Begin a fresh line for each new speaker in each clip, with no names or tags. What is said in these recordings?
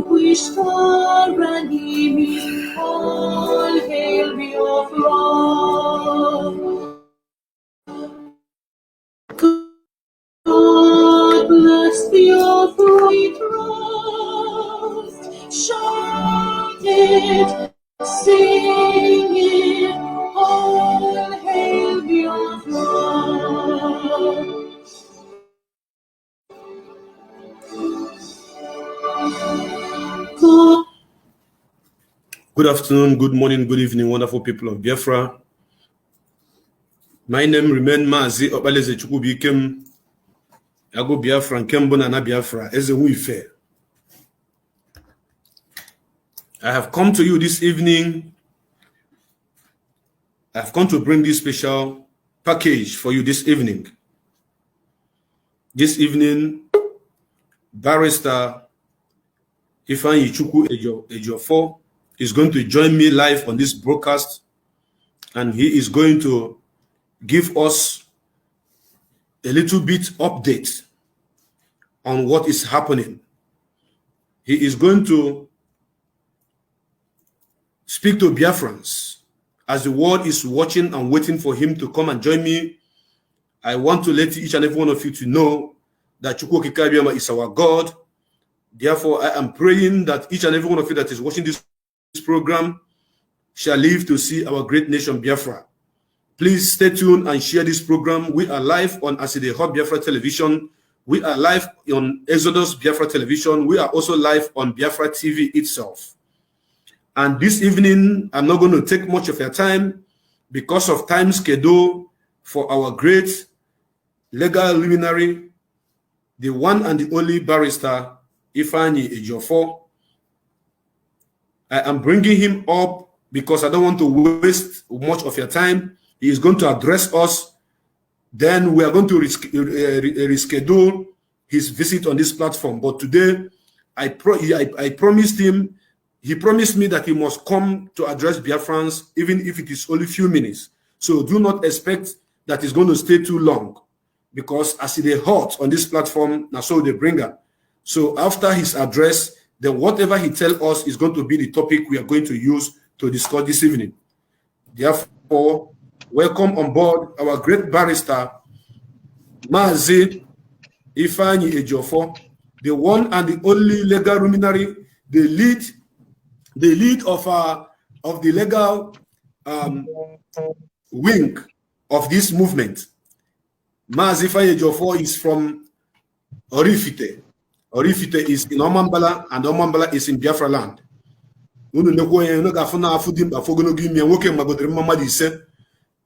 We star and hymn, all hail Biafran. God bless Biafran, we trust. Shout it, sing it, all hail Biafran.
Good afternoon, good morning, good evening, wonderful people of Biafra. My name remains Mazi Obaleze Chukwubikem. Ago Biafran Kembona na Biafra as a wife. I have come to you this evening. I've come to bring this special package for you this evening. This evening, Barrister Ejiofor is going to join me live on this broadcast, and he is going to give us a little bit update on what is happening. He is going to speak to Biafrans as the world is watching and waiting for him to come and join me. I want to let each and every one of you to know that Chukwu Kikabiama is our God. Therefore, I am praying that each and every one of you that is watching this program shall live to see our great nation Biafra. Please stay tuned and share this program. We are live on Aside Hot Biafra Television. We are live on Exodus Biafra Television. We are also live on Biafra TV itself. And this evening, I'm not going to take much of your time because of time schedule for our great legal luminary, the one and the only barrister, Ejiofor. I am bringing him up because I don't want to waste much of your time. He is going to address us. Then we are going to reschedule his visit on this platform. But today, I promised him, he promised me that he must come to address Biafrans, even if it is only a few minutes. So do not expect that he's going to stay too long, because as it is hot on this platform, now so they bring her. So after his address, then whatever he tells us is going to be the topic we are going to use to discuss this evening. Therefore, welcome on board our great barrister, Mazi Ejiofor, the one and the only legal luminary, the lead of the legal wing of this movement. Mazi Ejiofor is from Orifite. Orifite is in Omambala, and Omambala is in Biafra land.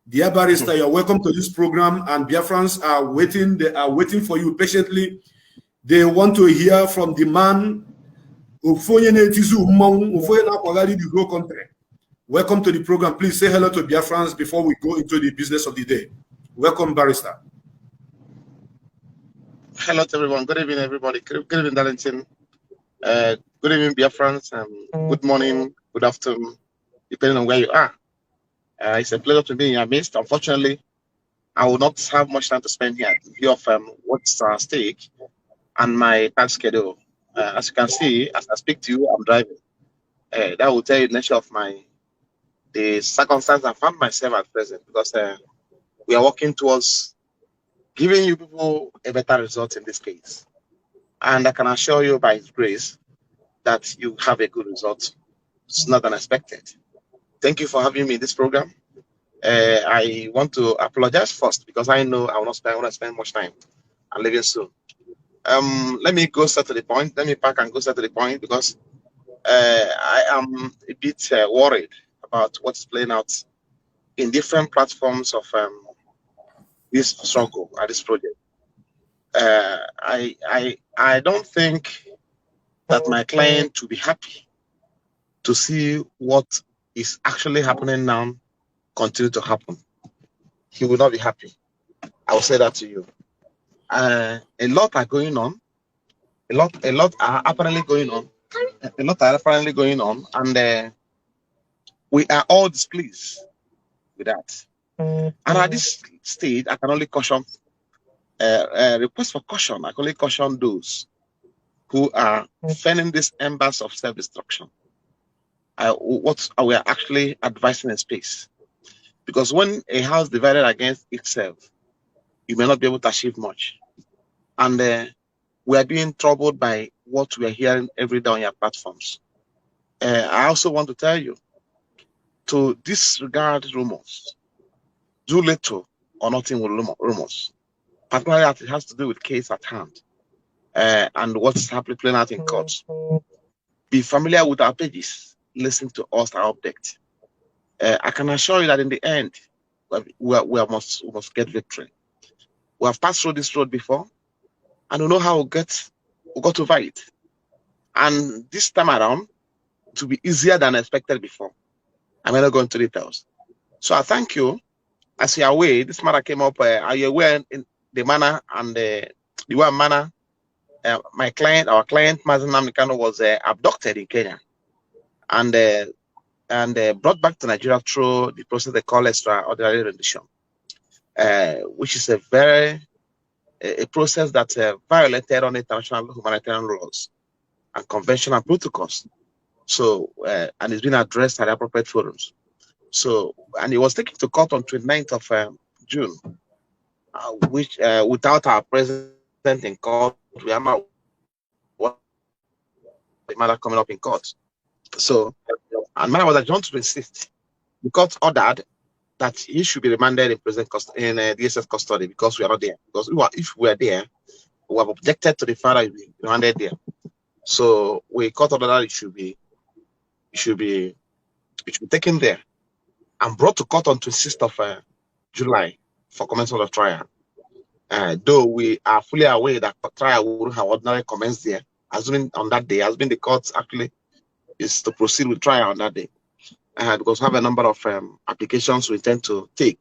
Dear barrister, you're welcome to this program, and Biafrans are waiting. They are waiting for you patiently. They want to hear from the man who the whole country. Welcome to the program. Please say hello to Biafrans before we go into the business of the day. Welcome, barrister.
Hello to everyone. Good evening, everybody. Good evening, Darlington. Good evening, Biafrans. Good morning, good afternoon, depending on where you are. It's a pleasure to be in your midst. Unfortunately, I will not have much time to spend here in view of what's at stake and my time schedule. As you can see, as I speak to you, I'm driving. That will tell you the nature of the circumstance I found myself at present, because we are working towards giving you people a better result in this case. And I can assure you by His grace that you have a good result sooner than expected. Thank you for having me in this program. I want to apologize first because I know I will not spend much time. I'm leaving soon. Let me go straight to the point. Let me pack and go straight to the point, because I am a bit worried about what's playing out in different platforms of this struggle at this project. I don't think that my client will be happy to see what is actually happening now continue to happen. He will not be happy. I will say that to you. A lot are going on. A lot are apparently going on. And we are all displeased with that. And at this stage, I can only caution, request for caution. I can only caution those who are fanning these embers of self-destruction. What we are actually advising in space. Because when a house divided against itself, you may not be able to achieve much. And we are being troubled by what we are hearing every day on your platforms. I also want to tell you to disregard rumors. Do little or nothing with rumors. Particularly as it has to do with case at hand and what's happening playing out in courts. Be familiar with our pages. Listen to us, our update. I can assure you that in the end, we must get victory. We have passed through this road before, and we know how we got over it. And this time around, to be easier than expected before. I'm not going to details. So I thank you. As you are aware, this matter came up. Are you aware in the manner and the one manner? Our client, Mazen Namikano, was abducted in Kenya and brought back to Nigeria through the process they call extraordinary rendition, which is a process that violated on international humanitarian laws and conventional protocols. So, and it's been addressed at appropriate forums. So, and he was taken to court on 29th of June, which without our president in court, we are not what the matter coming up in court. So, and matter was adjourned to insist. The court ordered that he should be remanded in DSS custody because we are not there. Because if we are there, we have objected to the fact that we remanded there. So we court ordered that it should be taken there and brought to court on 26th of July for commencement of trial. Though we are fully aware that the trial will have ordinarily commenced there, assuming on that day, has been the court actually is to proceed with trial on that day. Because we have a number of applications we intend to take.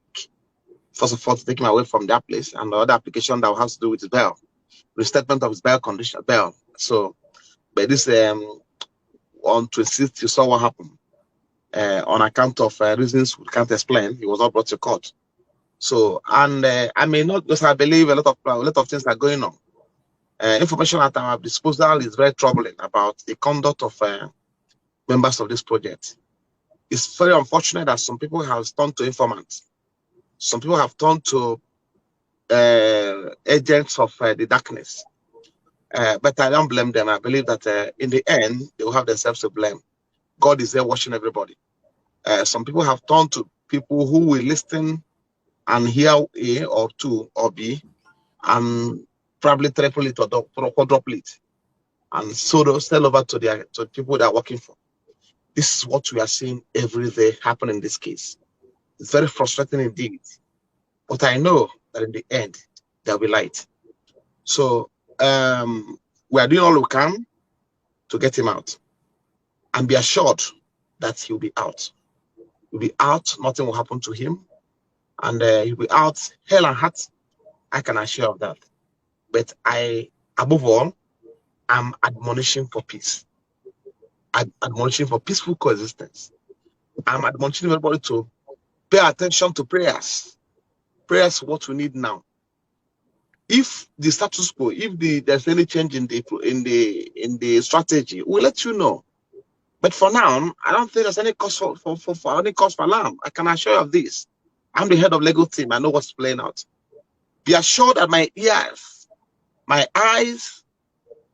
First of all, to take him away from that place, and the other application that has to do with his bail, restatement of his bail bail. So, but this on 26th, you saw what happened. On account of reasons we can't explain, he was not brought to court. So, and I may not, because I believe a lot of things are going on. Information at our disposal is very troubling about the conduct of members of this project. It's very unfortunate that some people have turned to informants. Some people have turned to agents of the darkness. But I don't blame them. I believe that in the end, they will have themselves to blame. God is there watching everybody. Some people have turned to people who will listen and hear A or 2 or B and probably triple it or quadruple it. And so they'll sell over to people they are working for. This is what we are seeing every day happen in this case. It's very frustrating indeed. But I know that in the end, there will be light. So we are doing all we can to get him out. And be assured that he'll be out. He'll be out, nothing will happen to him. And he'll be out, hell and heart. I can assure of that. But above all, I'm admonishing for peace. I'm admonishing for peaceful coexistence. I'm admonishing everybody to pay attention to prayers. Prayers are what we need now. If the status quo, if there's any change in the strategy, we'll let you know. But for now, I don't think there's any cause for any cause for alarm. I can assure you of this. I'm the head of legal team. I know what's playing out. Be assured that my ears, my eyes,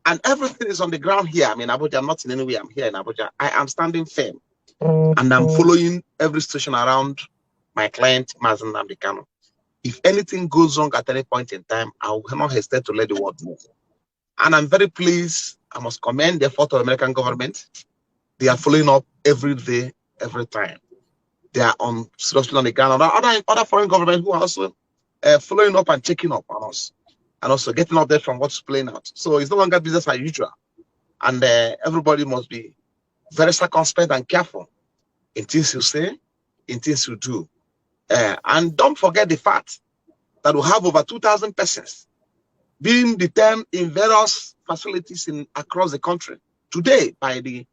and everything is on the ground here. I'm in Abuja. I'm not in any way. I'm here in Abuja. I am standing firm, and I'm following every situation around my client, Mazen Namikano. If anything goes wrong at any point in time, I will not hesitate to let the world move. And I'm very pleased. I must commend the effort of the American government. They are following up every day, every time. They are seriously on the ground. Other foreign governments who are also following up and checking up on us, and also getting out there from what's playing out. So it's no longer business as usual. And everybody must be very circumspect and careful in things you say, in things you do. And don't forget the fact that we have over 2,000 persons being detained in various facilities across the country today by the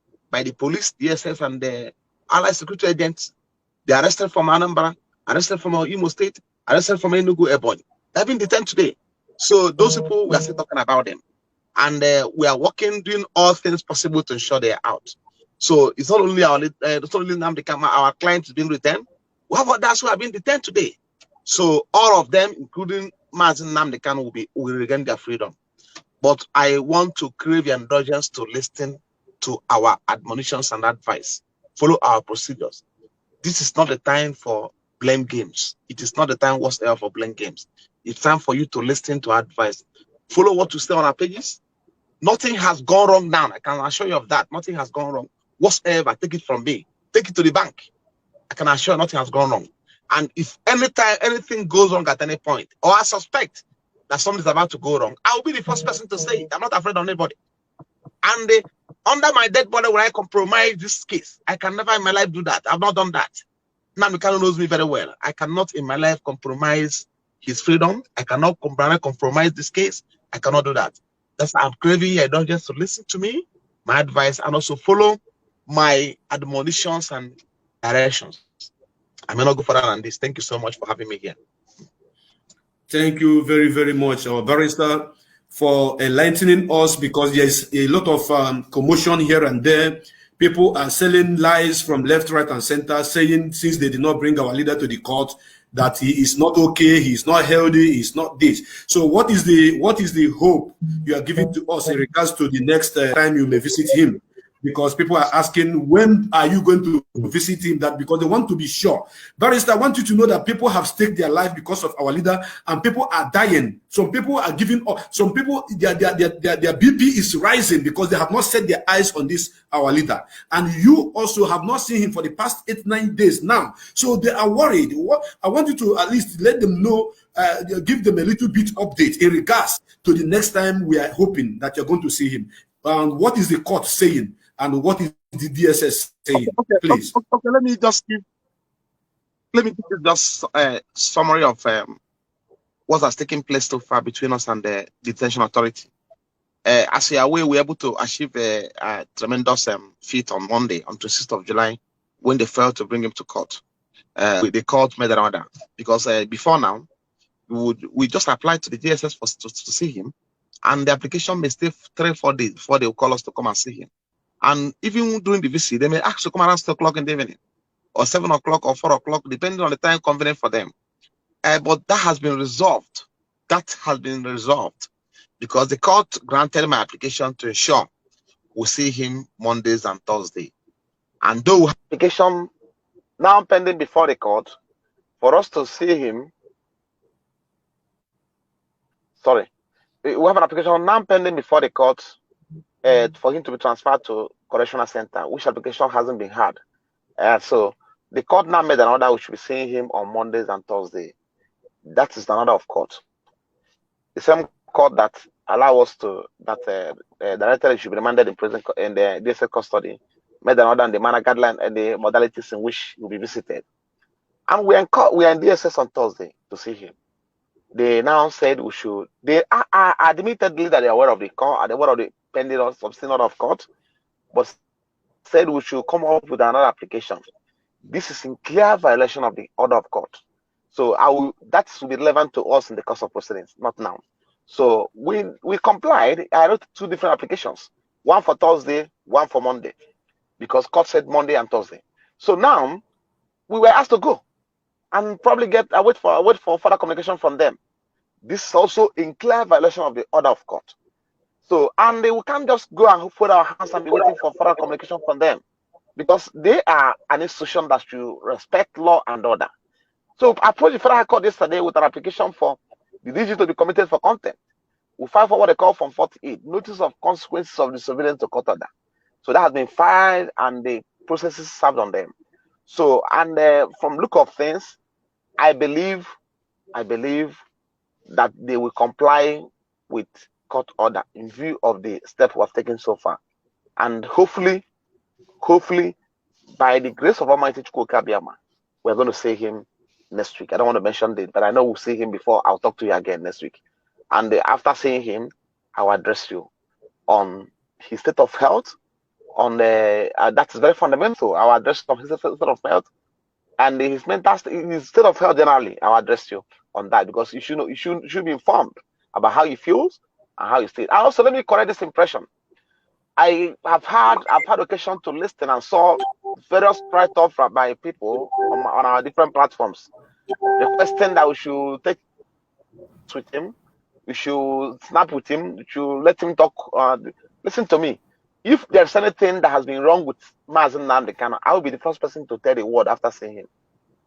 police, DSS, and the allied security agents. They are arrested from Anambra, arrested from Imo State, arrested from Enugu Airport. They've been detained today. So those people, we are still talking about them. and we are working, doing all things possible to ensure they are out. So it's not only our clients being returned. We have others who have been detained today. So all of them, including Mazin Namdekan, will regain their freedom. But I want to crave your indulgence to listen to our admonitions and advice. Follow our procedures. This is not the time for blame games. It is not the time whatsoever for blame games. It's time for you to listen to advice. Follow what we say on our pages. Nothing has gone wrong now. I can assure you of that. Nothing has gone wrong whatsoever. Take it from me. Take it to the bank. I can assure you nothing has gone wrong. And if anything goes wrong at any point, or I suspect that something is about to go wrong, I will be the first person to say it. I'm not afraid of anybody. And under my dead body, will I compromise this case? I can never in my life do that. I've not done that. Namdekan knows me very well. I cannot in my life compromise his freedom. I cannot compromise this case. I cannot do that. That's why I'm craving your indulgence to listen to me, my advice, and also follow my admonitions and directions. I may not go further than this. Thank you so much for having me here.
Thank you very, very much, our barrister, for enlightening us, because there's a lot of commotion here and there. People are selling lies from left, right, and center, saying since they did not bring our leader to the court, that he is not okay, he is not healthy, he is not this. So what is the hope you are giving to us in regards to the next time you may visit him? Because people are asking, when are you going to visit him? That because they want to be sure. Barrister, I want you to know that people have staked their life because of our leader, and people are dying. Some people are giving up. Some people, their BP is rising because they have not set their eyes on this, our leader. And you also have not seen him for the past 8-9 days now. So they are worried. I want you to at least let them know, give them a little bit update in regards to the next time we are hoping that you're going to see him. What is the court saying? And what is the DSS saying?
Okay,
please.
Okay, let me give you just a summary of what has taken place so far between us and the detention authority. As you are aware, we were able to achieve a tremendous feat on Monday, on 26th of July, when they failed to bring him to court. The court made an order because before now, we just applied to the DSS to see him, and the application may stay 3-4 days before they will call us to come and see him. And even during the visit, they may ask to come around 6 o'clock in the evening, or 7 o'clock, or 4 o'clock, depending on the time convenient for them. But that has been resolved. That has been resolved because the court granted my application to ensure we see him Mondays and Thursdays. And though we have application now pending before the court for us to see him, we have an application now pending before the court for him to be transferred to correctional center, which application hasn't been had. So the court now made an order we should be seeing him on Mondays and Thursdays. That is the order of court. The same court that allow us to, director he should be remanded in prison in the DSS custody, made an order on the manner guideline and the modalities in which he will be visited. And we are in DSS on Thursday to see him. They now said we should. They are admittedly that they are aware of the court, are aware of the pending or substantive order of court, but said we should come up with another application. This is in clear violation of the order of court. So that will be relevant to us in the course of proceedings, not now. So we complied. I wrote 2 different applications, one for Thursday, one for Monday, because court said Monday and Thursday. So now we were asked to go and probably wait for further communication from them. This is also in clear violation of the order of court. So, and we can't just go and fold our hands and be waiting for further communication from them, because they are an institution that should respect law and order. So I approached the Federal High Court yesterday with an application for the DG to be committed for contempt. We filed for what they call Form 48, notice of consequences of disobedience to court order. So that has been filed and the processes served on them. So, and from look of things, I believe that they will comply with court order in view of the steps we have taken so far. And hopefully, by the grace of Almighty Chukwuka, we're going to see him next week. I don't want to mention it, but I know we'll see him before. I'll talk to you again next week. And after seeing him, I'll address you on his state of health. On that is very fundamental. I'll address his state of health and his state of health generally. I'll address you on that, because you should be informed about how he feels
and how you see it. And also, let me correct this impression. I've had occasion to listen and saw various write-offs by people on our different platforms requesting that we should take with him, we should snap with him, we should let him talk. Listen to me. If there's anything that has been wrong with Mazen Nnamdi Kanu, I will be the first person to tell the world after seeing him.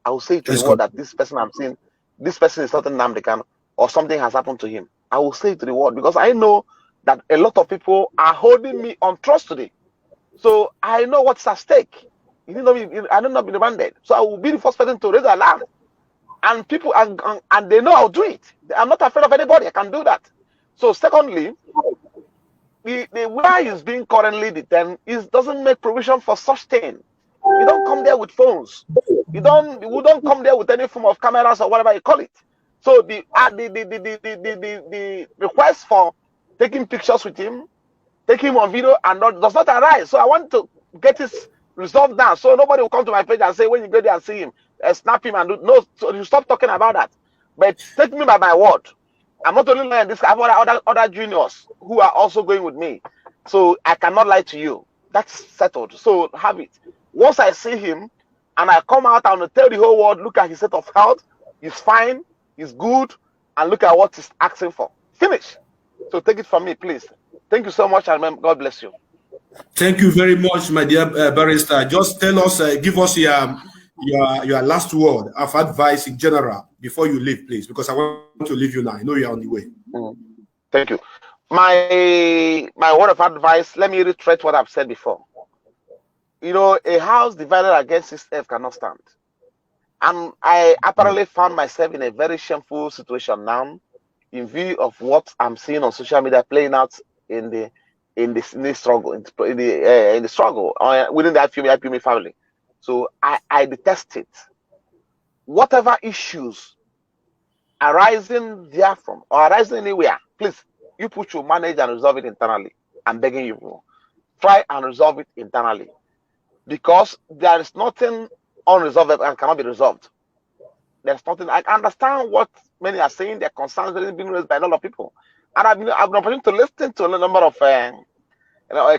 I will say to the world that this person I'm seeing, this person is not Nnamdi Kanu, or something has happened to him. I will say it to the world because I know that a lot of people are holding me on trust today. So I know what's at stake. I don't know be demanded. So I will be the first person to raise alarm. And people and they know I'll do it. I'm not afraid of anybody. I can do that. So secondly, the where he's being currently detained doesn't make provision for such thing. You don't come there with phones. We don't come there with any form of cameras or whatever you call it. So the request for taking pictures with him, taking him on video, and does not arise. So I want to get this resolved now, so nobody will come to my page and say when you go there and see him, snap him and do no. So you stop talking about that. But take me by my word. I'm not only lying. I have other juniors who are also going with me, so I cannot lie to you. That's settled. So have it. Once I see him and I come out and tell the whole world, look at his state of health. He's fine. He's good. And look at what he's asking for. Finish. So take it from me, please. Thank you so much, and God bless you.
Thank you very much, my dear barrister. Just tell us, give us your last word of advice in general before you leave, please, because I want to leave you now. I know you're on the way.
Thank you. My word of advice, let me reiterate what I've said before. You know, a house divided against itself cannot stand. And I apparently found myself in a very shameful situation now, in view of what I'm seeing on social media playing out in the struggle within the IPOB family. So I detest it. Whatever issues arising therefrom or arising anywhere, please, you put your manage and resolve it internally. I'm begging you, try and resolve it internally, because there is nothing unresolved and cannot be resolved. There's nothing. I understand what many are saying. Their concerns are being raised by a lot of people, and I've been opportunity to listen to a number of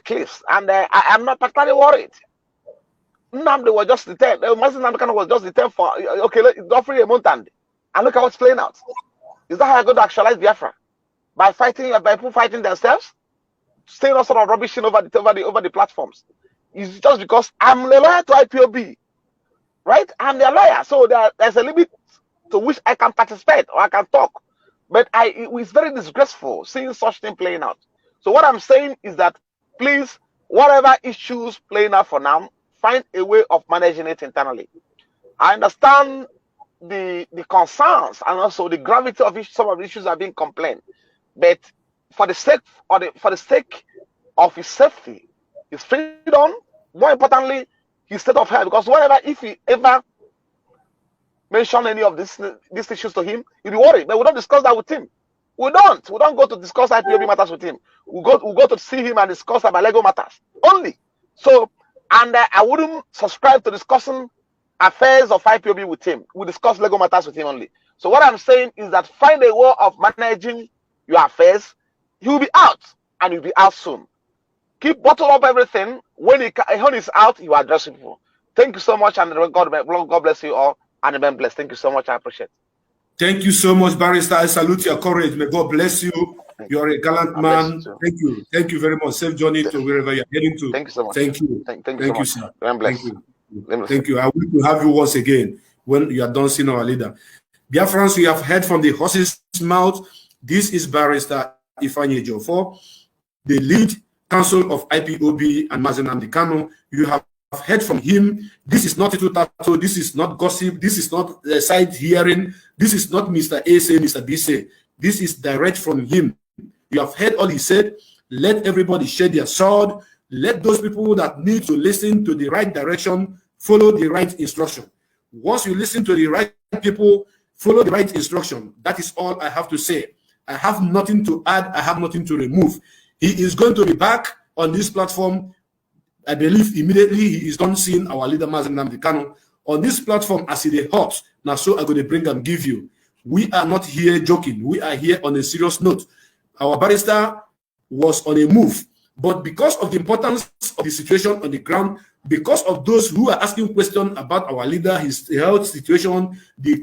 clips, and I'm not particularly worried. Nnamdi was just detained. Nnamdi Kanu was just detained for offering a month, and look at what's playing out. Is that how I'm going to actualize Biafra? By people fighting themselves, saying all sort of rubbish over the platforms? It's just because I'm a lawyer to IPOB, right? I'm their lawyer, so there's a limit to which I can participate or I can talk. But it's very disgraceful seeing such thing playing out. So what I'm saying is that, please, whatever issues playing out for now, find a way of managing it internally. I understand the concerns and also the gravity of some of the issues are being complained, but for the sake of his safety, his freedom, more importantly, his state of health, because if he ever mention any of these issues to him, he'll be worried. But we don't discuss that with him. We don't go to discuss IPOB matters with him. We go to see him and discuss about legal matters only. So, and I wouldn't subscribe to discussing affairs of IPOB with him. We discuss legal matters with him only. So what I'm saying is that find a way of managing your affairs. He'll be out, and he'll be out soon. Keep bottle up everything. When he's out, you address people. Thank you so much, and God bless you all, and remain blessed. Thank you so much. I appreciate it.
Thank you so much, Barrister. I salute your courage. May God bless you. You are a gallant man. Thank you. Thank you very much. Safe journey to wherever you're heading to.
Thank you so much.
Thank you.
Thank you,
sir.
Thank you.
Thank you. I wish to have you once again when you are done seeing our leader. Biafrans, we have heard from the horse's mouth. This is Barrister Ejiofor, the lead counsel of IPOB and Mazen Nnamdi Kanu. You have heard from him. This is not a tattoo. This is not gossip. This is not side hearing. This is not Mr. A say, Mr. B say. This is direct from him. You have heard all he said. Let everybody share their sword. Let those people that need to listen to the right direction follow the right instruction. Once you listen to the right people, follow the right instruction. That is all I have to say. I have nothing to add. I have nothing to remove. He is going to be back on this platform. I believe immediately he is done seeing our leader Mazen Nnamdi Kanu on this platform as it hot. Now, so I'm going to bring and give you. We are not here joking. We are here on a serious note. our barrister was on a move. But because of the importance of the situation on the ground, because of those who are asking questions about our leader, his health situation, the